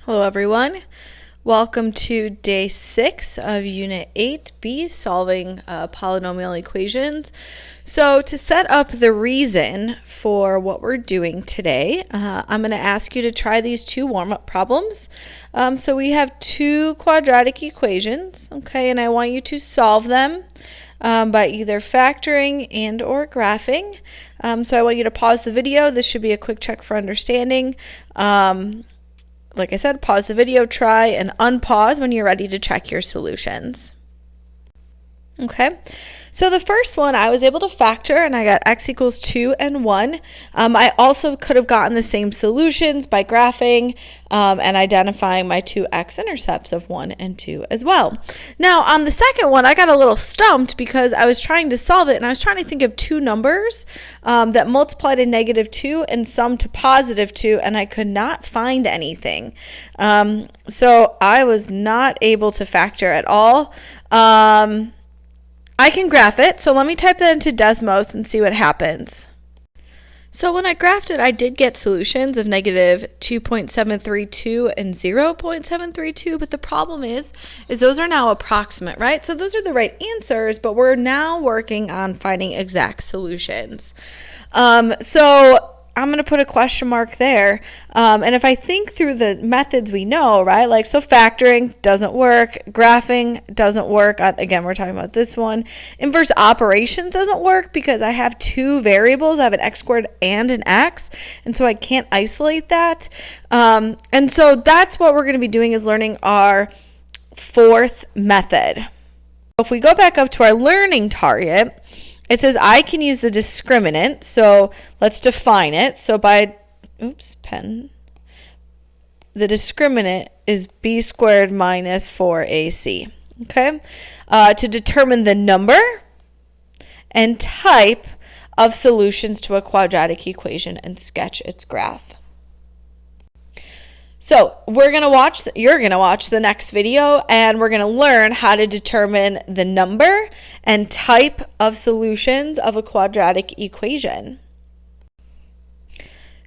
Hello everyone. Welcome to day 6 of Unit 8B, solving polynomial equations. So to set up the reason for what we're doing today, I'm going to ask you to try these two warm-up problems. So we have two quadratic equations, okay, and I want you to solve them by either factoring and or graphing. So I want you to pause the video. This should be a quick check for understanding. Like I said, pause the video, try, and unpause when you're ready to check your solutions. Okay, so the first one I was able to factor and I got x equals 2 and 1. I also could have gotten the same solutions by graphing and identifying my two x-intercepts of 1 and 2 as well. Now on the second one I got a little stumped because I was trying to solve it and I was trying to think of two numbers that multiply to -2 and sum to +2, and I could not find anything. So I was not able to factor at all. I can graph it, so let me type that into Desmos and see what happens. So when I graphed it, I did get solutions of -2.732 and 0.732, but the problem is those are now approximate, right? So those are the right answers, but we're now working on finding exact solutions. So I'm going to put a question mark there. And if I think through the methods we know, right, like so factoring doesn't work, graphing doesn't work. Again, we're talking about this one. Inverse operation doesn't work because I have two variables. I have an x squared and an x, and so I can't isolate that. And so that's what we're going to be doing, is learning our fourth method. If we go back up to our learning target, it says I can use the discriminant, so let's define it. So by, the discriminant is b squared minus 4ac, okay? To determine the number and type of solutions to a quadratic equation and sketch its graph. So you're going to watch the next video, and we're going to learn how to determine the number and type of solutions of a quadratic equation.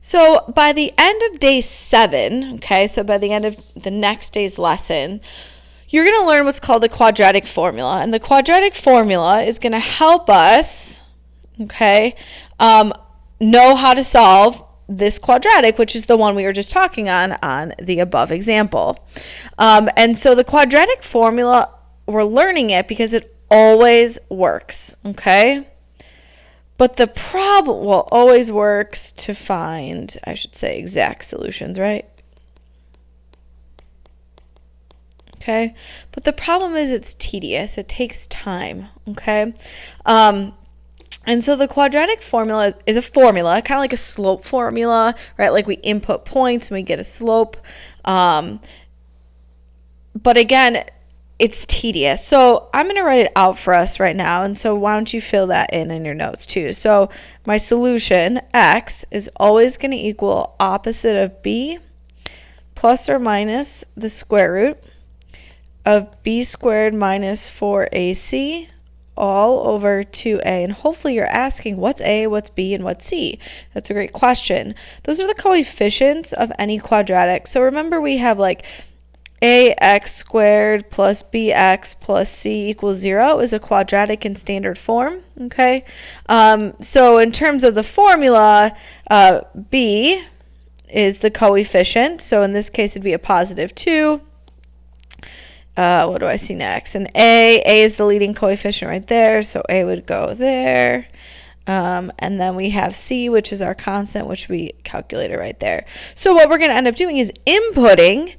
So by the end of day 7, okay, so by the end of the next day's lesson, you're going to learn what's called the quadratic formula. And the quadratic formula is going to help us, okay, know how to solve this quadratic, which is the one we were just talking on the above example. And so the quadratic formula, we're learning it because it always works, okay? But the problem, well, always works to find, I should say, exact solutions, right? Okay? But the problem is it's tedious. It takes time, okay? And so the quadratic formula is a formula, kind of like a slope formula, right? Like we input points and we get a slope. But again, it's tedious. So I'm going to write it out for us right now. And so why don't you fill that in your notes too? So my solution, x, is always going to equal opposite of b plus or minus the square root of b squared minus 4ac all over 2a. And hopefully you're asking, what's a, what's b, and what's c? That's a great question. Those are the coefficients of any quadratic. So remember, we have like ax squared plus bx plus c equals 0 is a quadratic in standard form, okay? So in terms of the formula, b is the coefficient. So in this case, it'd be a +2. What do I see next? And a is the leading coefficient right there, so a would go there. And then we have c, which is our constant, which we calculated right there. So what we're going to end up doing is inputting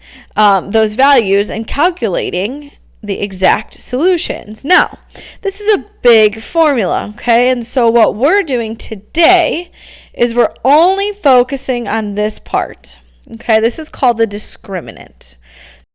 those values and calculating the exact solutions. Now, this is a big formula, okay? And so what we're doing today is we're only focusing on this part. Okay, this is called the discriminant.